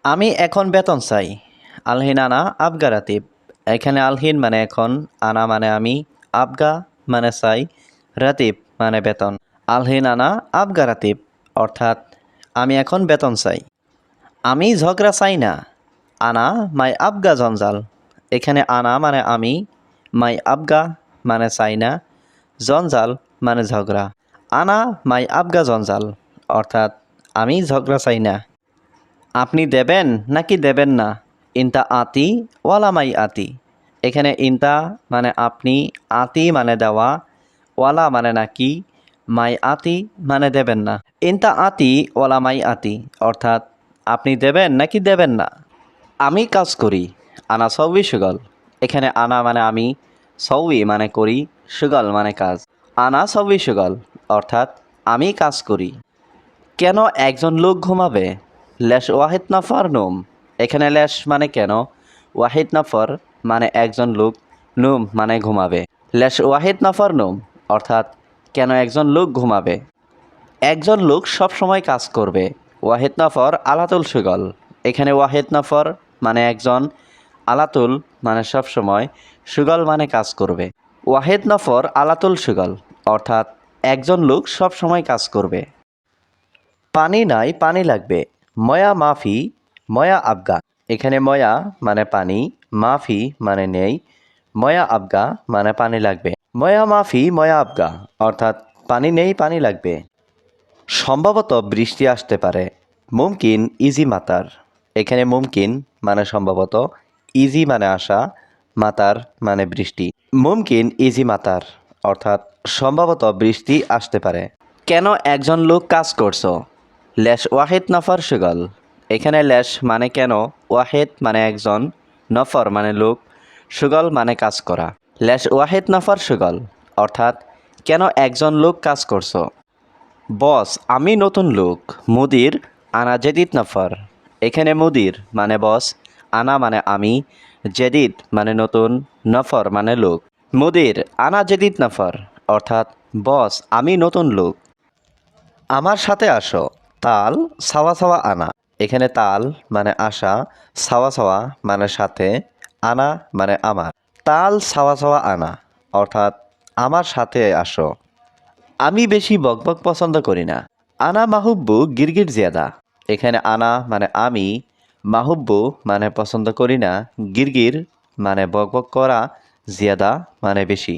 আমি এখন বেতন চাই। আলহিন আনা আবগা রাতিব। এখানে আলহিন মানে এখন, আনা মানে আমি, আবগা মানে চাই, রাতিব মানে বেতন। আলহিন আনা আবগা রাতিব অর্থাৎ আমি এখন বেতন চাই। আমি ঝগড়া চাই না। আনা মাই আবগা জঞ্জাল। এখানে আনা মানে আমি, মাই আবগা মানে চাই না, জঞ্জাল মানে ঝগড়া। আনা মাই আবগা জঞ্জাল অর্থাৎ আমি ঝগড়া চাই না। আপনি দেবেন নাকি দেবেন না? ইনতা আতি ওয়ালা মাই আতি। এখানে ইনতা মানে আপনি, আতি মানে দেওয়া, ওয়ালা মানে নাকি, মাই আতি মানে দেবেন না। ইনতা আতি ওয়ালা মাই আতি অর্থাৎ আপনি দেবেন নাকি দেবেন না। আমি কাজ করি। আনা সৌই সুগল। এখানে আনা মানে আমি, সৌই মানে করি, সুগল মানে কাজ। আনা সৌই সুগল অর্থাৎ আমি কাজ করি। কেন একজন লোক ঘুমাবে? লেশ ওয়াহিদ নফর নুম। এখানে লেশ মানে কেন, ওয়াহিদ নফর মানে একজন লোক, নুম মানে ঘুমাবে। লেশ ওয়াহিদ নফর নুম অর্থাৎ কেন একজন লোক ঘুমাবে। একজন লোক সব সময় কাজ করবে। ওয়াহিদ নফর আলাতুল সুগল। এখানে ওয়াহিদ নফর মানে একজন, আলাতুল মানে সব সময়, সুগল মানে কাজ করবে। ওয়াহিদ নফর আলাতুল সুগল অর্থাৎ একজন লোক সব সময় কাজ করবে। পানি নাই পানি লাগবে। ময়া মাফি ময়া আবগা। এখানে ময়া মানে পানি, মাফি মানে নেই, ময়া আবগা মানে পানি লাগবে। ময়া মাফি ময়া আবগা অর্থাৎ পানি নেই পানি লাগবে। সম্ভবত বৃষ্টি আসতে পারে। মুমকিন ইজি মাতার। এখানে মুমকিন মানে সম্ভবত, ইজি মানে আসা, মাতার মানে বৃষ্টি। মুমকিন ইজি মাতার অর্থাৎ সম্ভবত বৃষ্টি আসতে পারে। কেন একজন লোক কাজ করছো? লেশ ওয়াহিদ নফর সুগল। এখানে লেশ মানে কেন, ওয়াহিদ মানে একজন, নফর মানে লোক, সুগল মানে কাজ করা। লেশ ওয়াহিদ নফর সুগল অর্থাৎ কেন একজন লোক কাজ করছো। বস আমি নতুন লোক। মুদির আনা জেদিদ নফর। এখানে মুদির মানে বস, আনা মানে আমি, জেদিদ মানে নতুন, নফর মানে লোক। মুদির আনা জেদিদ নফর অর্থাৎ বস আমি নতুন লোক। আমার সাথে আসো। তাল সাওয়া সাওয়া আনা। এখানে তাল মানে আসা, সাওয়া সাওয়া মানে সাথে, আনা মানে আমার। তাল সাওয়া সাওয়া আনা অর্থাৎ আমার সাথে আসো। আমি বেশি বকবক পছন্দ করি না। আনা মাহুব্বু গিরগির জিয়াদা। এখানে আনা মানে আমি, মাহুব্বু মানে পছন্দ করি না, গিরগির মানে বকবক করা, জিয়াদা মানে বেশি।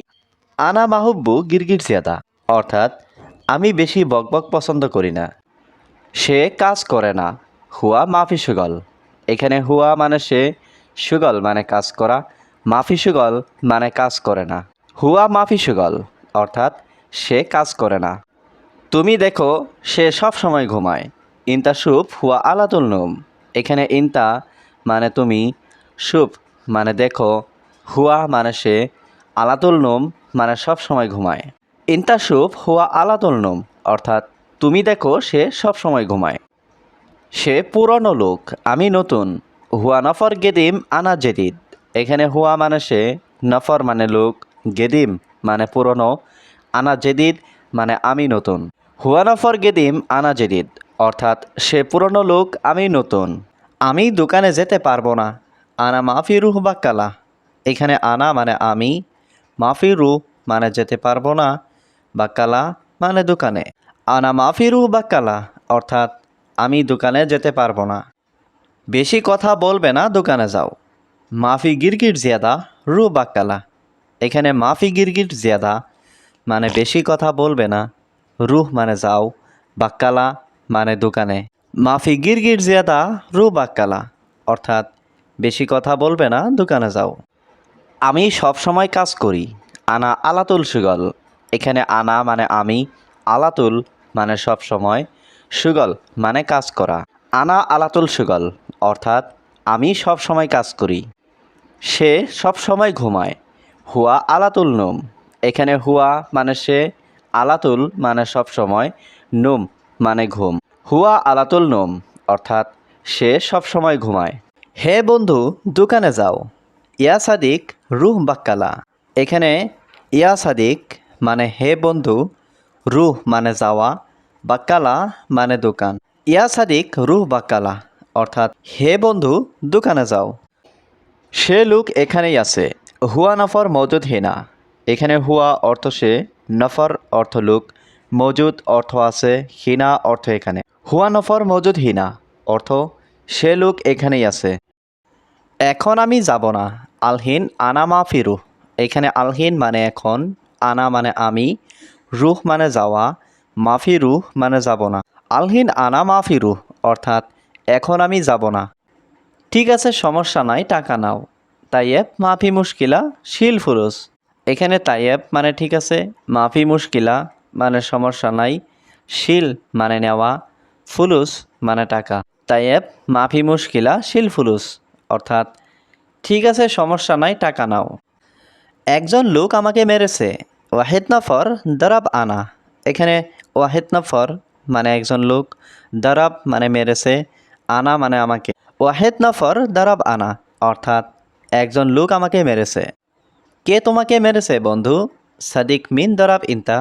আনা মাহুব্বু গিরগির জিয়াদা অর্থাৎ আমি বেশি বকবক পছন্দ করি না। সে কাজ করে না। হুয়া মাফি সুগল। এখানে হুয়া মানে সে, সুগল মানে কাজ করা, মাফি সুগল মানে কাজ করে না। হুয়া মাফি সুগল অর্থাৎ সে কাজ করে না। তুমি দেখো সে সব সময় ঘুমায়। ইনতা সুপ হুয়া আলাতুল নুম। এখানে ইনতা মানে তুমি, সুপ মানে দেখো, হুয়া মানে সে, আলাতুল নুম মানে সব সময় ঘুমায়। ইনতা সুপ হুয়া আলাতুল নুম অর্থাৎ তুমি দেখো সে সব সময় ঘুমায়। সে পুরনো লোক, আমি নতুন। হুয়া নফর গেদিম আনা জেদিদ। এখানে হুয়া মানে সে, নফর মানে লোক, গেদিম মানে পুরনো, আনা জেদিদ মানে আমি নতুন। হুয়া নফর গেদিম আনা জেদিদ অর্থাৎ সে পুরনো লোক আমি নতুন। আমি দোকানে যেতে পারবো না। আনা মাফি রুহ বাক্কালা। এখানে আনা মানে আমি, মাফি রুহ মানে যেতে পারবো না, বাক্কালা মানে দোকানে। আনা মাফি রুহ বাক্কালা অর্থাৎ আমি দোকানে যেতে পারবো না। বেশি কথা বলবে না, দোকানে যাও। মাফি গিরগির জিয়াদা রু বাক্কালা। এখানে মাফি গিরগির জিয়াদা মানে বেশি কথা বলবে না, রুহ মানে যাও, বাক্কালা মানে দোকানে। মাফি গিরগির জিয়াদা রু বাক্কালা অর্থাৎ বেশি কথা বলবে না, দোকানে যাও। আমি সব সময় কাজ করি। আনা আলাতুল সুগল। এখানে আনা মানে আমি, আলাতুল মানে সব সময়, সুগল মানে কাজ করা। আনা আলাতুল সুগল অর্থাৎ আমি সব সময় কাজ করি। সে সব সময় ঘুমায়। হুয়া আলাতুল নুম। এখানে হুয়া মানে সে, আলাতুল মানে সব সময়, নুম মানে ঘুম। হুয়া আলাতুল নুম অর্থাৎ সে সব সময় ঘুমায়। হে বন্ধু দোকানে যাও। ইয়া সাদিক রুহ বাক্কালা। এখানে ইয়া সাদিক মানে হে বন্ধু, রুহ মানে যাওয়া, বাক্কালা মানে দোকান। ইয়া সাদিক রুহ বাক্কালা অর্থাৎ হে বন্ধু দোকানে যাও। সে লোক এখানেই আছে, হুয়া নফর মজুদ হিনা। এখানে হুয়া অর্থ সে, নফর অর্থ লোক, মজুদ অর্থ আছে, হিনা অর্থ এখানে। হুয়া নফর মজুদ হিনা অর্থ সে লোক এখানেই আছে। এখন আমি যাব না, আলহিন আনা মা ফিরু। এখানে আলহিন মানে এখন, আনা মানে আমি, রুহ মানে যাওয়া, মাফি রুহ মানে যাব না। আলহিন আনা মাফি রুহ অর্থাৎ এখন আমি যাব না। ঠিক আছে সমস্যা নাই, টাকা নাও। তাইয়েব মাফি মুশকিলা শিল ফুরুস। এখানে তাইয়েব মানে ঠিক আছে, মাফি মুশকিলা মানে সমস্যা নাই, শিল মানে নেওয়া, ফুলুস মানে টাকা। তাইয়েব মাফি মুশকিলা শিল ফুলুস অর্থাৎ ঠিক আছে সমস্যা নাই, টাকা নাও। একজন লোক আমাকে মেরেছে, ওয়াহিদ নফর দারাব আনা। এখানে ওয়াহিদ নফর মানে একজন লোক, দারাব মানে মেরেছে, আনা মানে আমাকে। ওয়াহিদ নফর দারাব আনা অর্থাৎ একজন লোক আমাকে মেরেছে। কে তোমাকে মেরেছে বন্ধু? সাদিক মিন দারাব ইনতা।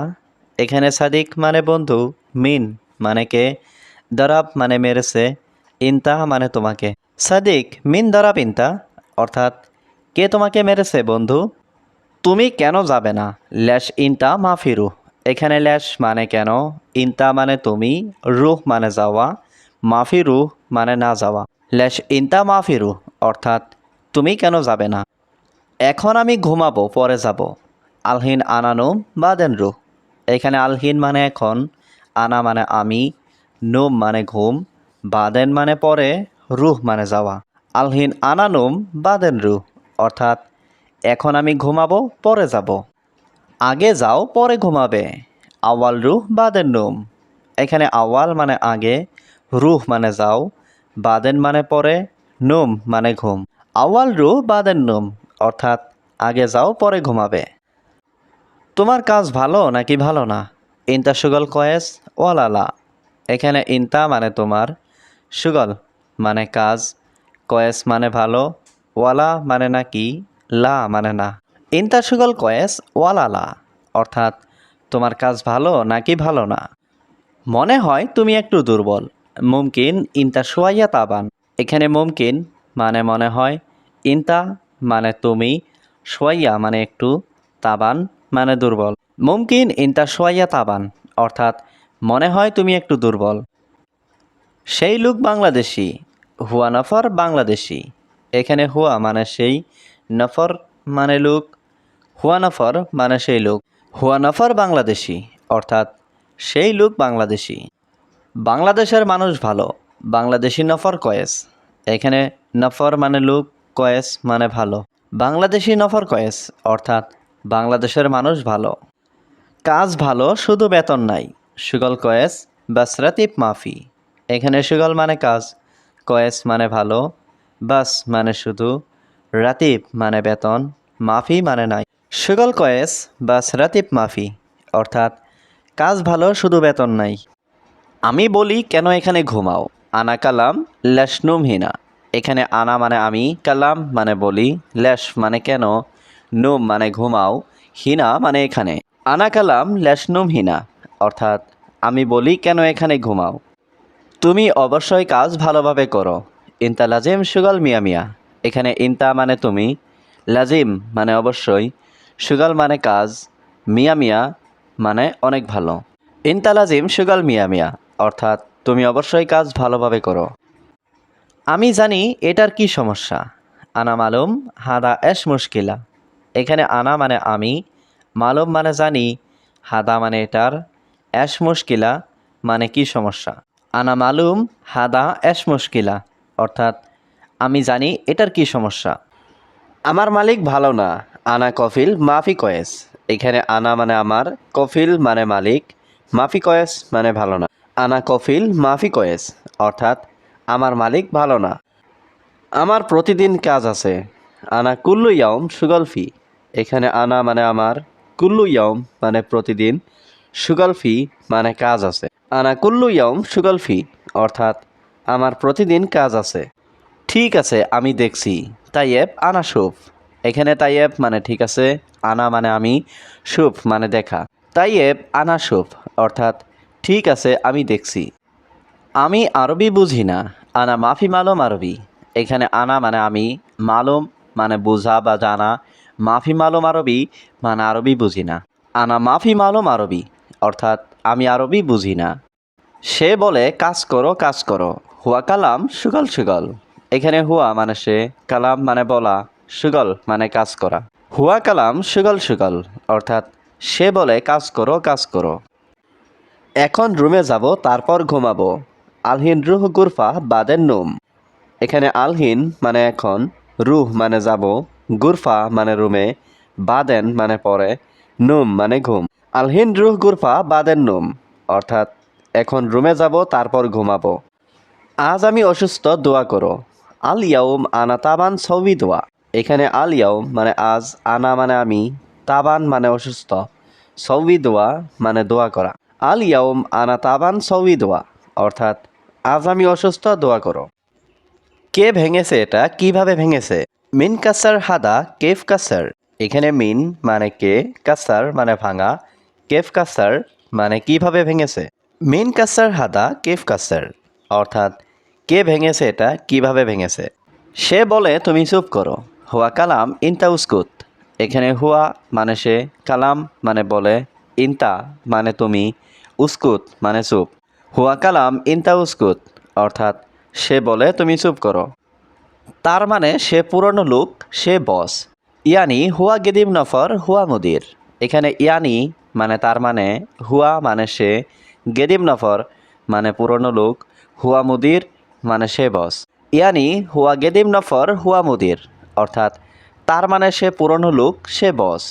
এখানে সাদিক মানে বন্ধু, মিন মানে কে, দারাব মানে মেরেছে, ইনতা মানে তোমাকে। সাদিক মিন দারাব ইনতা অর্থাৎ কে তোমাকে মেরেছে বন্ধু? তুমি কেন যাবে না? ল্যাশ ইনতা মাফিরু। এখানে ল্যাশ মানে কেন, ইনতা মানে তুমি, রুহ মানে যাওয়া, মাফিরু মানে না যাওয়া। ল্যাশ ইনতা মাফিরু অর্থাৎ তুমি কেন যাবে না? এখন আমি ঘুমাবো, পরে যাব। আলহিন আনানুম বাদেন রুহ। এখানে আলহিন মানে এখন, আনা মানে আমি, নুম মানে ঘুম, বাদেন মানে পরে, রুহ মানে যাওয়া। আলহিন আনানুম বাদেন রুহ অর্থাৎ এখন আমি ঘুমাবো, পরে যাব। আগে যাও পরে ঘুমাবে। আওয়াল রুহ বাদেন নুম। এখানে আওয়াল মানে আগে, রুহ মানে যাও, বাদেন মানে পরে, নুম মানে ঘুম। আওয়াল রুহ বাদেন নুম অর্থাৎ আগে যাও পরে ঘুমাবে। তোমার কাজ ভালো নাকি ভালো না? ইনতা সুগল কয়েস ওয়ালালা। এখানে ইনতা মানে তোমার, সুগল মানে কাজ, কয়েস মানে ভালো, ওয়ালা মানে নাকি, লা মানে না। ইনতা সুগল কয়েস ওয়ালালা অর্থাৎ তোমার কাজ ভালো নাকি ভালো না। মনে হয় তুমি একটু দুর্বল। মুমকিন ইনতা সোয়াইয়া তাবান। এখানে মুমকিন মানে মনে হয়, ইনতা মানে তুমি, সোয়াইয়া মানে একটু, তাবান মানে দুর্বল। মুমকিন ইনতা সোয়াইয়া তাবান অর্থাৎ মনে হয় তুমি একটু দুর্বল। সেই লোক বাংলাদেশি, হুয়া নফর বাংলাদেশি। এখানে হুয়া মানে সেই, নফর মানে লোক, হুয়া নফর মানে সেই লোক। হুয়া নফর বাংলাদেশি অর্থাৎ সেই লোক বাংলাদেশি। বাংলাদেশের মানুষ ভালো, বাংলাদেশি নফর কয়েস। এখানে নফর মানে লোক, কয়েস মানে ভালো। বাংলাদেশি নফর কয়েস অর্থাৎ বাংলাদেশের মানুষ ভালো। কাজ ভালো শুধু বেতন নাই, সুগল কয়েস বাস রাতিব মাফি। এখানে সুগল মানে কাজ, কয়েস মানে ভালো, বাস মানে শুধু, রাতিব মানে বেতন, মাফি মানে নাই। সুগল কয়েস বাস রাতিব মাফি অর্থাৎ কাজ ভালো শুধু বেতন নাই। আমি বলি কেন এখানে ঘুমাও? আনা কালাম ল্যাশনুম হিনা। এখানে আনা মানে আমি, কালাম মানে বলি, ল্যাশ মানে কেন, নুম মানে ঘুমাও, হিনা মানে এখানে। আনা কালাম ল্যাশনুম হিনা অর্থাৎ আমি বলি কেন এখানে ঘুমাও। তুমি অবশ্যই কাজ ভালোভাবে করো। ইনতা লাজিম সুগল মিয়া মিয়া। এখানে ইনতা মানে তুমি, লাজিম মানে অবশ্যই, সুগল মানে কাজ, মিয়া মিয়া মানে অনেক ভালো। ইনতা লাজিম সুগল মিয়া মিয়া অর্থাৎ তুমি অবশ্যই কাজ ভালোভাবে করো। আমি জানি এটার কি সমস্যা। আনা মালুম হাদা এস মুশকিলা। এখানে আনা মানে আমি, মালুম মানে জানি, হাদা মানে এটার, এস মুশকিলা মানে কি সমস্যা। আনা মালুম হাদা এস মুশকিলা অর্থাৎ আমি জানি এটার কি সমস্যা। আমার মালিক ভালো না, আনা কফিল মাফি কয়েস। এখানে আনা মানে আমার, কফিল মানে মালিক, মাফি কয়েস মানে ভালো না। আনা কফিল মাফি কয়েস অর্থাৎ আমার মালিক ভালো না। আমার প্রতিদিন কাজ আছে। আনা কুল্লু ইয়াউম সুগলফি। এখানে আনা মানে আমার, কুল্লু ইয়াউম মানে প্রতিদিন, সুগলফি মানে কাজ আছে। আনা কুল্লু ইয়াউম সুগলফি অর্থাৎ আমার প্রতিদিন কাজ আছে। ঠিক আছে আমি দেখছি। তাইয়েব আনা শুভ। এখানে তাইয়েব মানে ঠিক আছে, আনা মানে আমি, শুভ মানে দেখা। তাইয়েব আনা শুভ অর্থাৎ ঠিক আছে আমি দেখছি। আমি আরবি বুঝি না, আনা মাফি মালুম আরবি। এখানে আনা মানে আমি, মালুম মানে বোঝা বা জানা, মাফি মালুম আরবি মানে আরবি বুঝি না। আনা মাফি মালুম আরবি অর্থাৎ আমি আরবি বুঝি না। সে বলে কাজ করো কাজ করো। হুয়া কালাম সুগল সুগল। এখানে হুয়া মানে সে, কালাম মানে বলা, সুগল মানে কাজ করা। হুয়া কালাম সুগল সুগল অর্থাৎ সে বলে কাজ করো কাজ করো। এখন রুমে যাব তারপর ঘুমাবো। আলহিন রুহ গুরফা বাদের নুম। এখানে আলহিন মানে এখন, রুহ মানে যাব, গুরফা মানে রুমে, বাদেন মানে পরে, নুম মানে ঘুম। আলহিন রুহ গুরফা বাদের নুম অর্থাৎ এখন রুমে যাব তারপর ঘুমাবো। আজ আমি অসুস্থ দোয়া করো। আল ইয়াউম আনা তাবান সৌবি দোয়া। এখানে আল ইয়াউম মানে আজ, আনা মানে আমি, তাবান মানে অসুস্থ, সৌবি দোয়া মানে দোয়া করা। আল ইয়াউম আনা তাবান সৌবি দোয়া অর্থাৎ আজ আমি অসুস্থ দোয়া করো। কে ভেঙেছে এটা, কিভাবে ভেঙেছে? মিন কাসার হাদা কেফ কাসার। এখানে মিন মানে কে, কাসার মানে ভাঙা, কেফ কাসার মানে কিভাবে ভেঙেছে। মিন কাসার হাদা কেফ কাসার অর্থাৎ কে ভেঙেছে এটা, কিভাবে ভেঙেছে। সে বলে তুমি চুপ করো। হুয়া কালাম ইনতা উস্কুত। এখানে হুয়া মানে সে, কালাম মানে বলে, ইনতা মানে তুমি, উস্কুত মানে চুপ। হুয়া কালাম ইনতা উস্কুত অর্থাৎ সে বলে তুমি চুপ করো। তার মানে সে পুরনো লোক, সে বস। ইয়ানি হুয়া গেদিম নফর হুয়া মুদির। এখানে ইয়ানি মানে তার মানে, হুয়া মানে সে, গেদিম নফর মানে পুরনো লোক, হুয়া মুদির মানে সে বস। ইয়ানি হুয়া গেদিম নফর হুয়া মুদির অর্থাৎ তার মানে সে পুরনো লোক, সে বস।